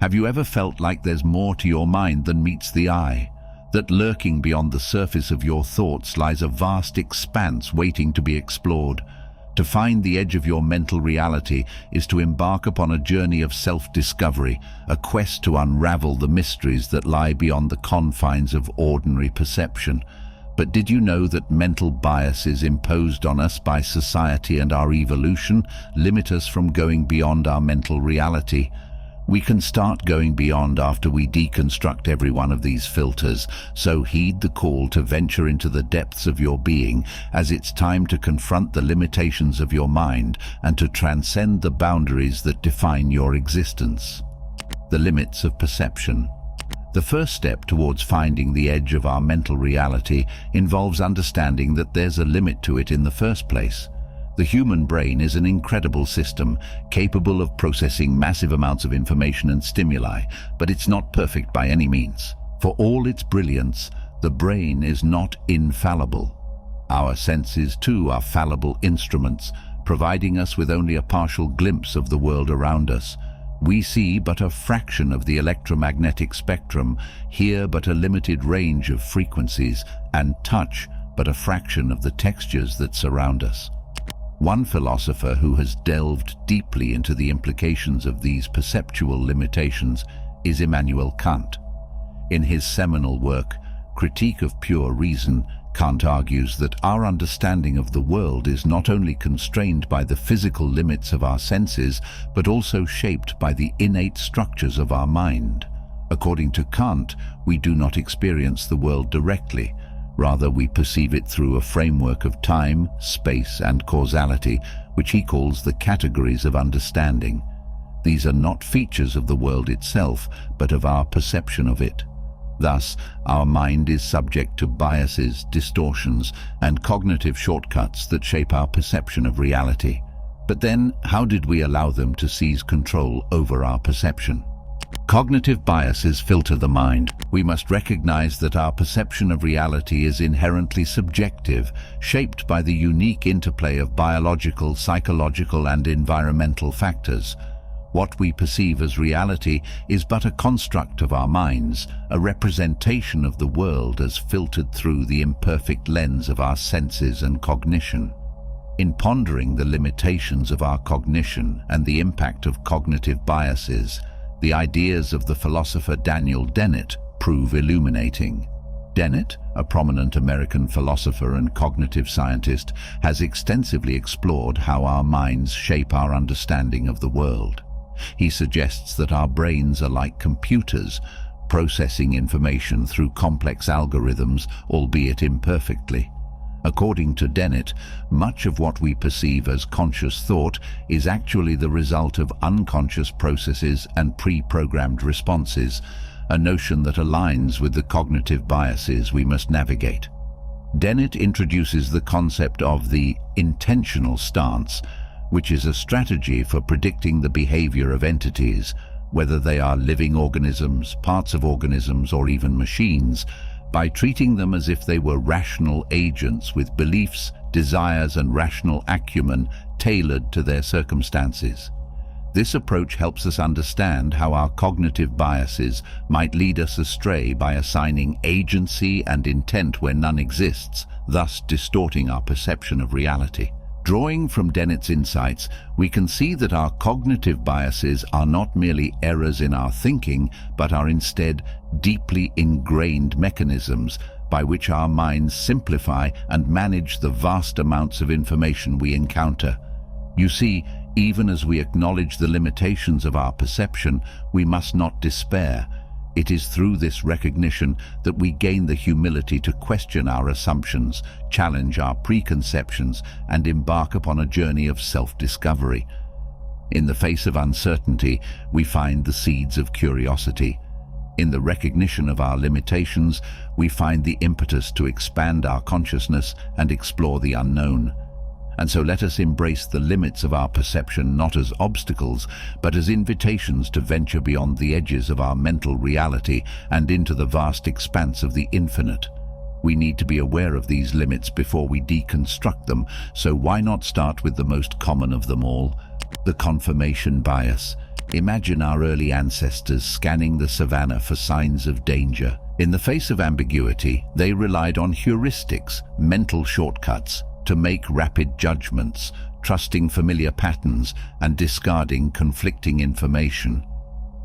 Have you ever felt like there's more to your mind than meets the eye? That lurking beyond the surface of your thoughts lies a vast expanse waiting to be explored? To find the edge of your mental reality is to embark upon a journey of self-discovery, a quest to unravel the mysteries that lie beyond the confines of ordinary perception. But did you know that mental biases imposed on us by society and our evolution limit us from going beyond our mental reality? We can start going beyond after we deconstruct every one of these filters, so heed the call to venture into the depths of your being, as it's time to confront the limitations of your mind and to transcend the boundaries that define your existence. The limits of perception. The first step towards finding the edge of our mental reality involves understanding that there's a limit to it in the first place. The human brain is an incredible system, capable of processing massive amounts of information and stimuli, but it's not perfect by any means. For all its brilliance, the brain is not infallible. Our senses, too, are fallible instruments, providing us with only a partial glimpse of the world around us. We see but a fraction of the electromagnetic spectrum, hear but a limited range of frequencies, and touch but a fraction of the textures that surround us. One philosopher who has delved deeply into the implications of these perceptual limitations is Immanuel Kant. In his seminal work, Critique of Pure Reason, Kant argues that our understanding of the world is not only constrained by the physical limits of our senses, but also shaped by the innate structures of our mind. According to Kant, we do not experience the world directly. Rather, we perceive it through a framework of time, space, and causality, which he calls the categories of understanding. These are not features of the world itself, but of our perception of it. Thus, our mind is subject to biases, distortions, and cognitive shortcuts that shape our perception of reality. But then, how did we allow them to seize control over our perception? Cognitive biases filter the mind. We must recognize that our perception of reality is inherently subjective, shaped by the unique interplay of biological, psychological, and environmental factors. What we perceive as reality is but a construct of our minds, a representation of the world as filtered through the imperfect lens of our senses and cognition. In pondering the limitations of our cognition and the impact of cognitive biases, the ideas of the philosopher Daniel Dennett prove illuminating. Dennett, a prominent American philosopher and cognitive scientist, has extensively explored how our minds shape our understanding of the world. He suggests that our brains are like computers, processing information through complex algorithms, albeit imperfectly. According to Dennett, much of what we perceive as conscious thought is actually the result of unconscious processes and pre-programmed responses, a notion that aligns with the cognitive biases we must navigate. Dennett introduces the concept of the intentional stance, which is a strategy for predicting the behavior of entities, whether they are living organisms, parts of organisms, or even machines, by treating them as if they were rational agents with beliefs, desires, and rational acumen tailored to their circumstances. This approach helps us understand how our cognitive biases might lead us astray by assigning agency and intent where none exists, thus distorting our perception of reality. Drawing from Dennett's insights, we can see that our cognitive biases are not merely errors in our thinking, but are instead deeply ingrained mechanisms by which our minds simplify and manage the vast amounts of information we encounter. You see, even as we acknowledge the limitations of our perception, we must not despair. It is through this recognition that we gain the humility to question our assumptions, challenge our preconceptions, and embark upon a journey of self-discovery. In the face of uncertainty, we find the seeds of curiosity. In the recognition of our limitations, we find the impetus to expand our consciousness and explore the unknown. And so let us embrace the limits of our perception not as obstacles, but as invitations to venture beyond the edges of our mental reality and into the vast expanse of the infinite. We need to be aware of these limits before we deconstruct them, so why not start with the most common of them all, the confirmation bias? Imagine our early ancestors scanning the savannah for signs of danger. In the face of ambiguity, they relied on heuristics, mental shortcuts, to make rapid judgments, trusting familiar patterns and discarding conflicting information.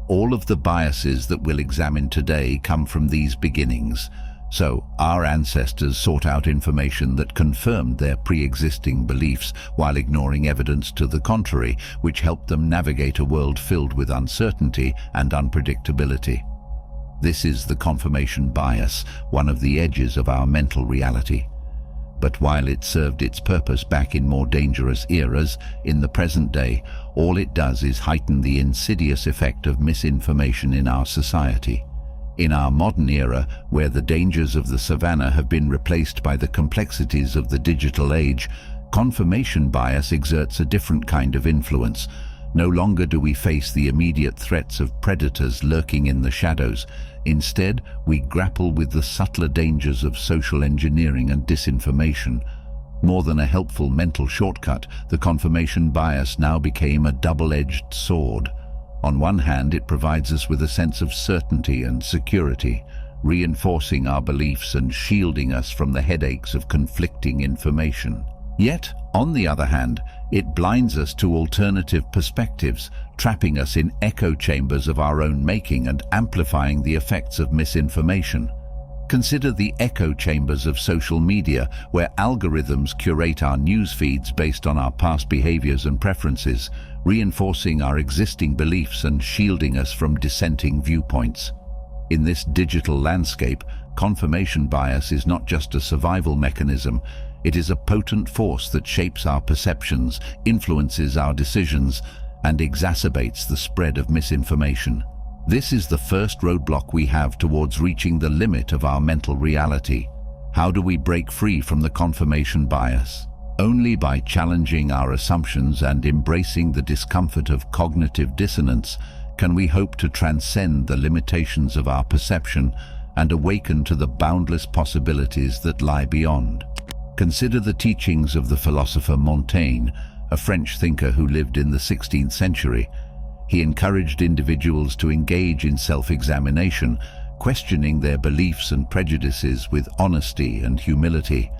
All of the biases that we'll examine today come from these beginnings. So, our ancestors sought out information that confirmed their pre-existing beliefs while ignoring evidence to the contrary, which helped them navigate a world filled with uncertainty and unpredictability. This is the confirmation bias, one of the edges of our mental reality. But while it served its purpose back in more dangerous eras, in the present day, all it does is heighten the insidious effect of misinformation in our society. In our modern era, where the dangers of the savannah have been replaced by the complexities of the digital age, confirmation bias exerts a different kind of influence. No longer do we face the immediate threats of predators lurking in the shadows. Instead, we grapple with the subtler dangers of social engineering and disinformation. More than a helpful mental shortcut, the confirmation bias now became a double-edged sword. On one hand, it provides us with a sense of certainty and security, reinforcing our beliefs and shielding us from the headaches of conflicting information. Yet, on the other hand, it blinds us to alternative perspectives, trapping us in echo chambers of our own making and amplifying the effects of misinformation. Consider the echo chambers of social media, where algorithms curate our news feeds based on our past behaviors and preferences, reinforcing our existing beliefs and shielding us from dissenting viewpoints. In this digital landscape, confirmation bias is not just a survival mechanism. It is a potent force that shapes our perceptions, influences our decisions, and exacerbates the spread of misinformation. This is the first roadblock we have towards reaching the limit of our mental reality. How do we break free from the confirmation bias? Only by challenging our assumptions and embracing the discomfort of cognitive dissonance can we hope to transcend the limitations of our perception and awaken to the boundless possibilities that lie beyond. Consider the teachings of the philosopher Montaigne, a French thinker who lived in the 16th century. He encouraged individuals to engage in self-examination, questioning their beliefs and prejudices with honesty and humility.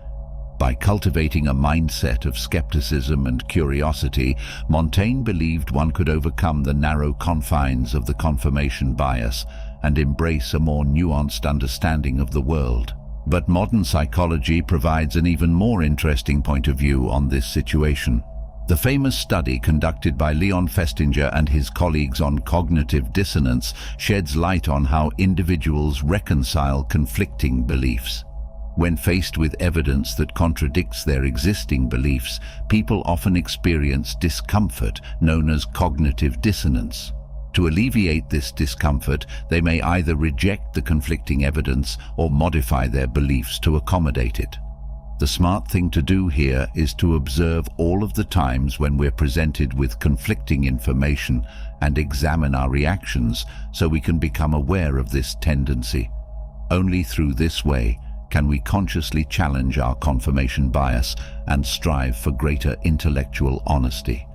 By cultivating a mindset of skepticism and curiosity, Montaigne believed one could overcome the narrow confines of the confirmation bias and embrace a more nuanced understanding of the world. But modern psychology provides an even more interesting point of view on this situation. The famous study conducted by Leon Festinger and his colleagues on cognitive dissonance sheds light on how individuals reconcile conflicting beliefs. When faced with evidence that contradicts their existing beliefs, people often experience discomfort, known as cognitive dissonance. To alleviate this discomfort, they may either reject the conflicting evidence or modify their beliefs to accommodate it. The smart thing to do here is to observe all of the times when we're presented with conflicting information and examine our reactions so we can become aware of this tendency. Only through this way can we consciously challenge our confirmation bias and strive for greater intellectual honesty.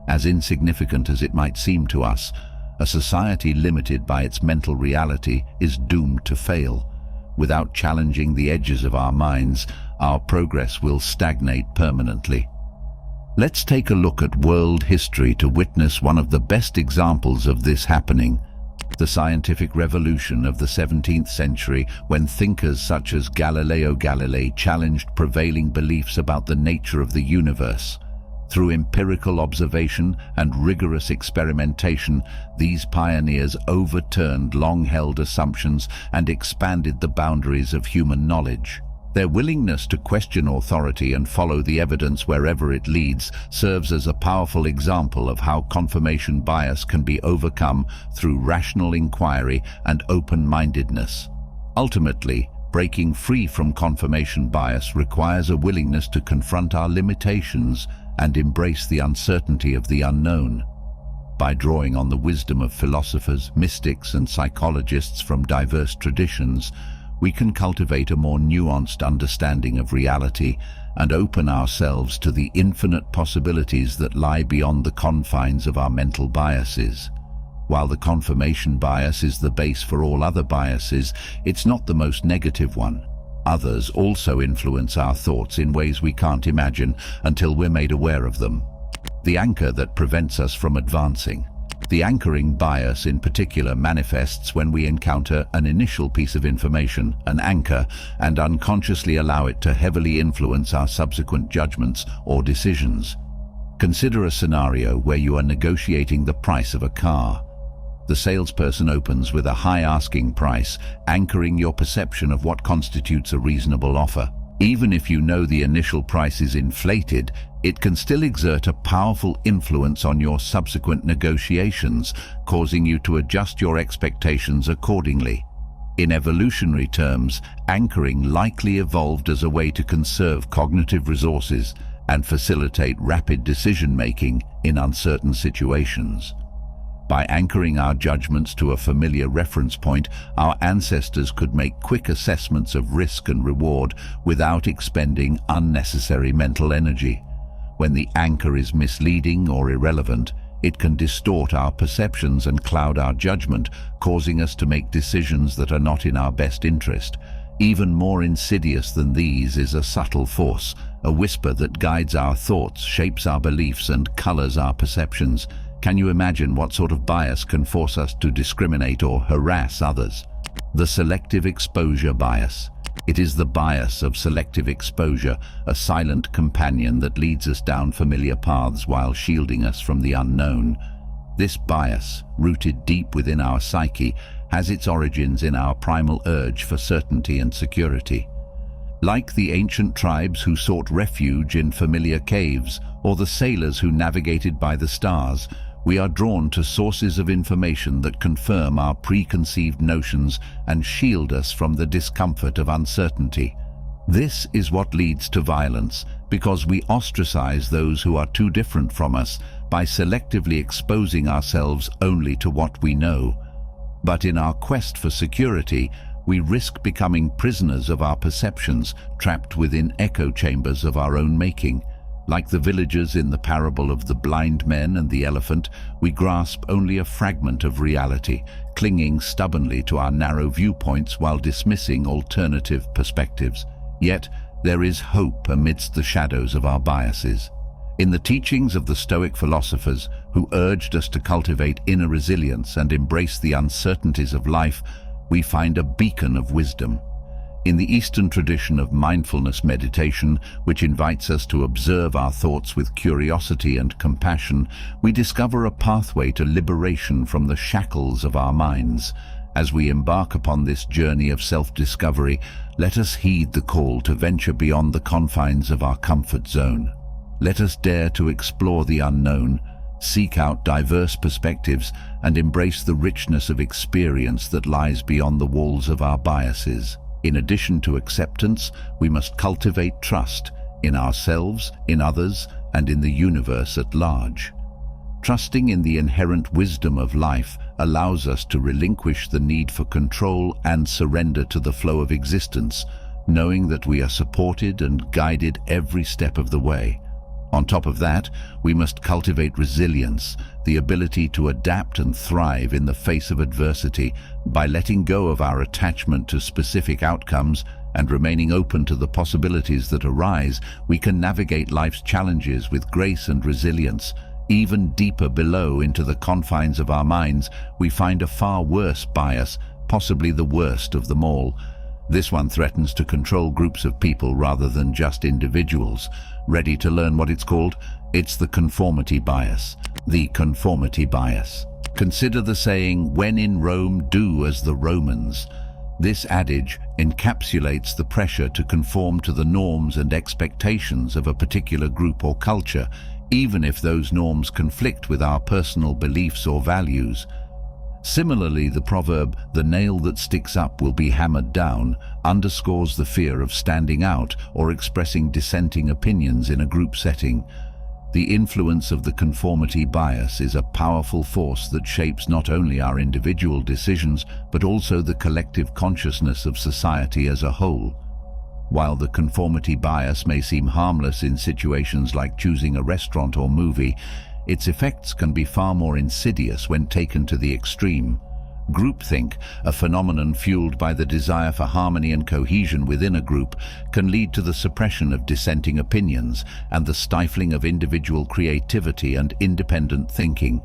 As insignificant as it might seem to us, a society limited by its mental reality is doomed to fail. Without challenging the edges of our minds, our progress will stagnate permanently. Let's take a look at world history to witness one of the best examples of this happening. The scientific revolution of the 17th century, when thinkers such as Galileo Galilei challenged prevailing beliefs about the nature of the universe. Through empirical observation and rigorous experimentation, these pioneers overturned long-held assumptions and expanded the boundaries of human knowledge. Their willingness to question authority and follow the evidence wherever it leads serves as a powerful example of how confirmation bias can be overcome through rational inquiry and open-mindedness. Ultimately, breaking free from confirmation bias requires a willingness to confront our limitations and embrace the uncertainty of the unknown. By drawing on the wisdom of philosophers, mystics, and psychologists from diverse traditions, we can cultivate a more nuanced understanding of reality and open ourselves to the infinite possibilities that lie beyond the confines of our mental biases. While the confirmation bias is the base for all other biases, it's not the most negative one. Others also influence our thoughts in ways we can't imagine until we're made aware of them. The anchor that prevents us from advancing. The anchoring bias in particular manifests when we encounter an initial piece of information, an anchor, and unconsciously allow it to heavily influence our subsequent judgments or decisions. Consider a scenario where you are negotiating the price of a car. The salesperson opens with a high asking price, anchoring your perception of what constitutes a reasonable offer. Even if you know the initial price is inflated, it can still exert a powerful influence on your subsequent negotiations, causing you to adjust your expectations accordingly. In evolutionary terms, anchoring likely evolved as a way to conserve cognitive resources and facilitate rapid decision-making in uncertain situations. By anchoring our judgments to a familiar reference point, our ancestors could make quick assessments of risk and reward without expending unnecessary mental energy. When the anchor is misleading or irrelevant, it can distort our perceptions and cloud our judgment, causing us to make decisions that are not in our best interest. Even more insidious than these is a subtle force, a whisper that guides our thoughts, shapes our beliefs, and colors our perceptions. Can you imagine what sort of bias can force us to discriminate or harass others? The selective exposure bias. It is the bias of selective exposure, a silent companion that leads us down familiar paths while shielding us from the unknown. This bias, rooted deep within our psyche, has its origins in our primal urge for certainty and security. Like the ancient tribes who sought refuge in familiar caves, or the sailors who navigated by the stars, we are drawn to sources of information that confirm our preconceived notions and shield us from the discomfort of uncertainty. This is what leads to violence, because we ostracize those who are too different from us by selectively exposing ourselves only to what we know. But in our quest for security, we risk becoming prisoners of our perceptions, trapped within echo chambers of our own making. Like the villagers in the parable of the blind men and the elephant, we grasp only a fragment of reality, clinging stubbornly to our narrow viewpoints while dismissing alternative perspectives. Yet, there is hope amidst the shadows of our biases. In the teachings of the Stoic philosophers, who urged us to cultivate inner resilience and embrace the uncertainties of life, we find a beacon of wisdom. In the Eastern tradition of mindfulness meditation, which invites us to observe our thoughts with curiosity and compassion, we discover a pathway to liberation from the shackles of our minds. As we embark upon this journey of self-discovery, let us heed the call to venture beyond the confines of our comfort zone. Let us dare to explore the unknown, seek out diverse perspectives, and embrace the richness of experience that lies beyond the walls of our biases. In addition to acceptance, we must cultivate trust in ourselves, in others, and in the universe at large. Trusting in the inherent wisdom of life allows us to relinquish the need for control and surrender to the flow of existence, knowing that we are supported and guided every step of the way. On top of that, we must cultivate resilience, the ability to adapt and thrive in the face of adversity. By letting go of our attachment to specific outcomes and remaining open to the possibilities that arise, we can navigate life's challenges with grace and resilience. Even deeper below into the confines of our minds, we find a far worse bias, possibly the worst of them all. This one threatens to control groups of people rather than just individuals. Ready to learn what it's called? It's the conformity bias. The conformity bias. Consider the saying, "When in Rome, do as the Romans." This adage encapsulates the pressure to conform to the norms and expectations of a particular group or culture, even if those norms conflict with our personal beliefs or values. Similarly, the proverb, "The nail that sticks up will be hammered down," underscores the fear of standing out or expressing dissenting opinions in a group setting. The influence of the conformity bias is a powerful force that shapes not only our individual decisions, but also the collective consciousness of society as a whole. While the conformity bias may seem harmless in situations like choosing a restaurant or movie, its effects can be far more insidious when taken to the extreme. Groupthink, a phenomenon fueled by the desire for harmony and cohesion within a group, can lead to the suppression of dissenting opinions and the stifling of individual creativity and independent thinking.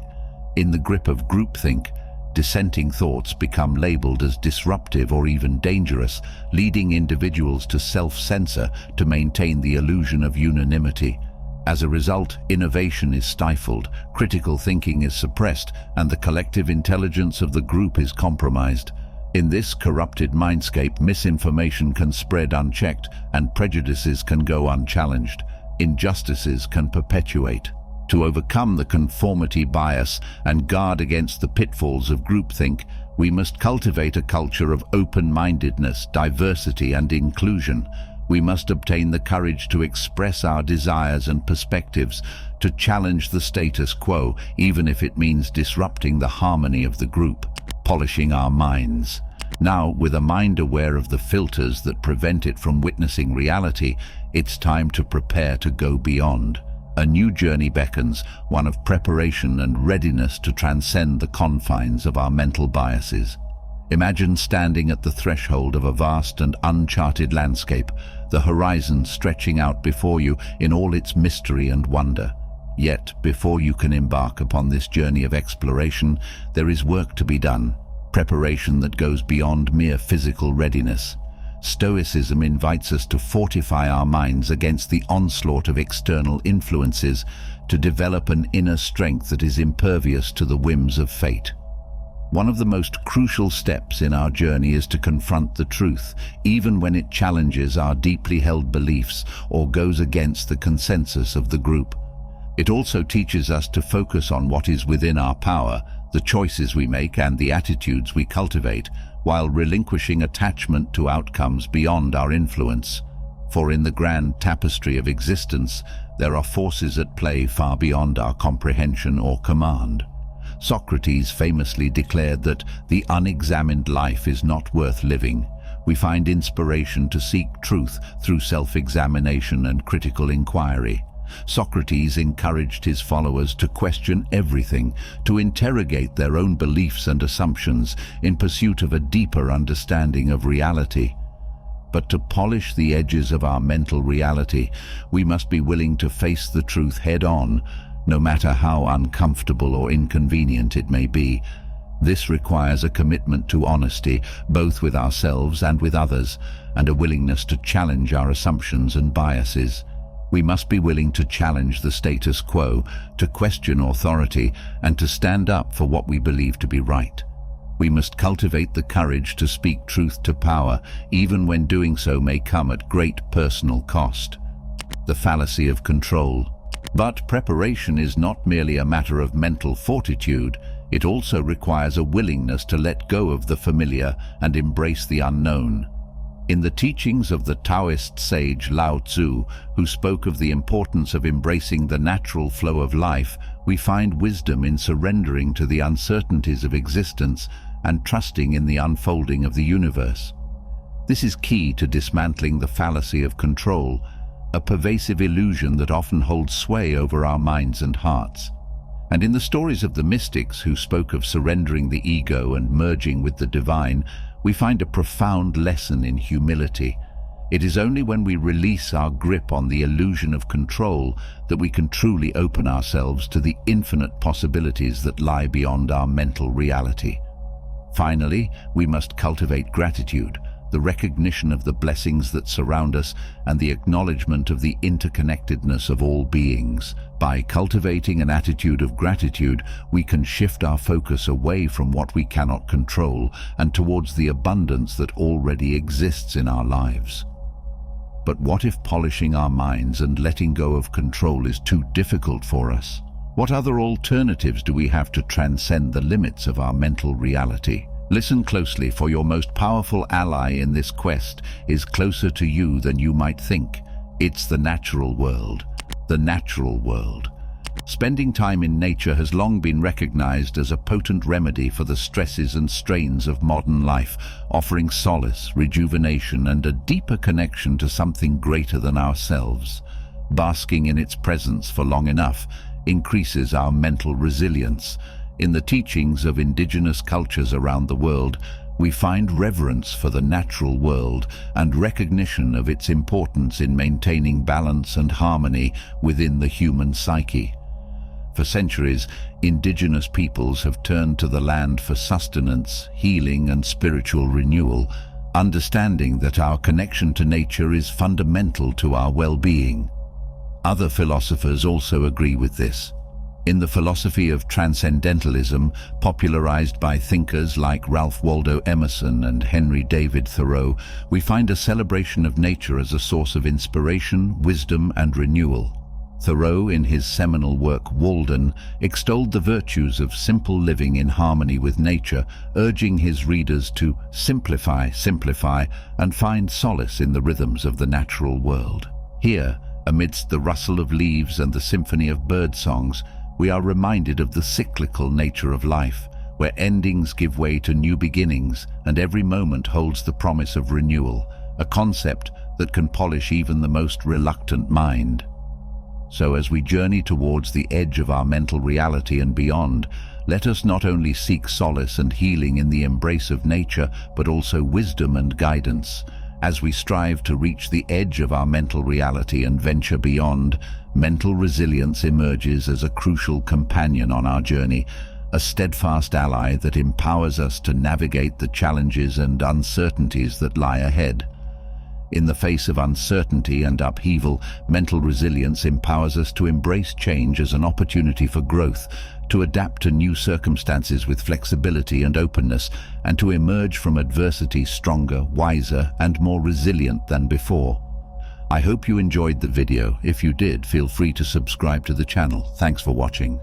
In the grip of groupthink, dissenting thoughts become labeled as disruptive or even dangerous, leading individuals to self-censor to maintain the illusion of unanimity. As a result, innovation is stifled, critical thinking is suppressed, and the collective intelligence of the group is compromised. In this corrupted mindscape, misinformation can spread unchecked, and prejudices can go unchallenged. Injustices can perpetuate. To overcome the conformity bias and guard against the pitfalls of groupthink, we must cultivate a culture of open-mindedness, diversity, and inclusion. We must obtain the courage to express our desires and perspectives, to challenge the status quo, even if it means disrupting the harmony of the group, polishing our minds. Now, with a mind aware of the filters that prevent it from witnessing reality, it's time to prepare to go beyond. A new journey beckons, one of preparation and readiness to transcend the confines of our mental biases. Imagine standing at the threshold of a vast and uncharted landscape, the horizon stretching out before you in all its mystery and wonder. Yet, before you can embark upon this journey of exploration, there is work to be done, preparation that goes beyond mere physical readiness. Stoicism invites us to fortify our minds against the onslaught of external influences, to develop an inner strength that is impervious to the whims of fate. One of the most crucial steps in our journey is to confront the truth, even when it challenges our deeply held beliefs or goes against the consensus of the group. It also teaches us to focus on what is within our power, the choices we make and the attitudes we cultivate, while relinquishing attachment to outcomes beyond our influence. For in the grand tapestry of existence, there are forces at play far beyond our comprehension or command. Socrates famously declared that the unexamined life is not worth living. We find inspiration to seek truth through self-examination and critical inquiry. Socrates encouraged his followers to question everything, to interrogate their own beliefs and assumptions in pursuit of a deeper understanding of reality. But to polish the edges of our mental reality, we must be willing to face the truth head-on, no matter how uncomfortable or inconvenient it may be. This requires a commitment to honesty, both with ourselves and with others, and a willingness to challenge our assumptions and biases. We must be willing to challenge the status quo, to question authority, and to stand up for what we believe to be right. We must cultivate the courage to speak truth to power, even when doing so may come at great personal cost. The fallacy of control. But preparation is not merely a matter of mental fortitude, it also requires a willingness to let go of the familiar and embrace the unknown. In the teachings of the Taoist sage Lao Tzu, who spoke of the importance of embracing the natural flow of life, we find wisdom in surrendering to the uncertainties of existence and trusting in the unfolding of the universe. This is key to dismantling the fallacy of control, a pervasive illusion that often holds sway over our minds and hearts. And in the stories of the mystics who spoke of surrendering the ego and merging with the divine, we find a profound lesson in humility. It is only when we release our grip on the illusion of control that we can truly open ourselves to the infinite possibilities that lie beyond our mental reality. Finally, we must cultivate gratitude, the recognition of the blessings that surround us, and the acknowledgement of the interconnectedness of all beings. By cultivating an attitude of gratitude, we can shift our focus away from what we cannot control and towards the abundance that already exists in our lives. But what if polishing our minds and letting go of control is too difficult for us? What other alternatives do we have to transcend the limits of our mental reality? Listen closely, for your most powerful ally in this quest is closer to you than you might think. It's the natural world. The natural world. Spending time in nature has long been recognized as a potent remedy for the stresses and strains of modern life, offering solace, rejuvenation, and a deeper connection to something greater than ourselves. Basking in its presence for long enough, increases our mental resilience. In the teachings of indigenous cultures around the world, we find reverence for the natural world and recognition of its importance in maintaining balance and harmony within the human psyche. For centuries, indigenous peoples have turned to the land for sustenance, healing, and spiritual renewal, understanding that our connection to nature is fundamental to our well-being. Other philosophers also agree with this. In the philosophy of transcendentalism, popularized by thinkers like Ralph Waldo Emerson and Henry David Thoreau, we find a celebration of nature as a source of inspiration, wisdom, and renewal. Thoreau, in his seminal work Walden, extolled the virtues of simple living in harmony with nature, urging his readers to simplify, and find solace in the rhythms of the natural world. Here, amidst the rustle of leaves and the symphony of bird songs, we are reminded of the cyclical nature of life, where endings give way to new beginnings and every moment holds the promise of renewal, a concept that can polish even the most reluctant mind. So as we journey towards the edge of our mental reality and beyond, let us not only seek solace and healing in the embrace of nature, but also wisdom and guidance. As we strive to reach the edge of our mental reality and venture beyond, mental resilience emerges as a crucial companion on our journey, a steadfast ally that empowers us to navigate the challenges and uncertainties that lie ahead. In the face of uncertainty and upheaval, mental resilience empowers us to embrace change as an opportunity for growth, to adapt to new circumstances with flexibility and openness, and to emerge from adversity stronger, wiser, and more resilient than before. I hope you enjoyed the video. If you did, feel free to subscribe to the channel. Thanks for watching.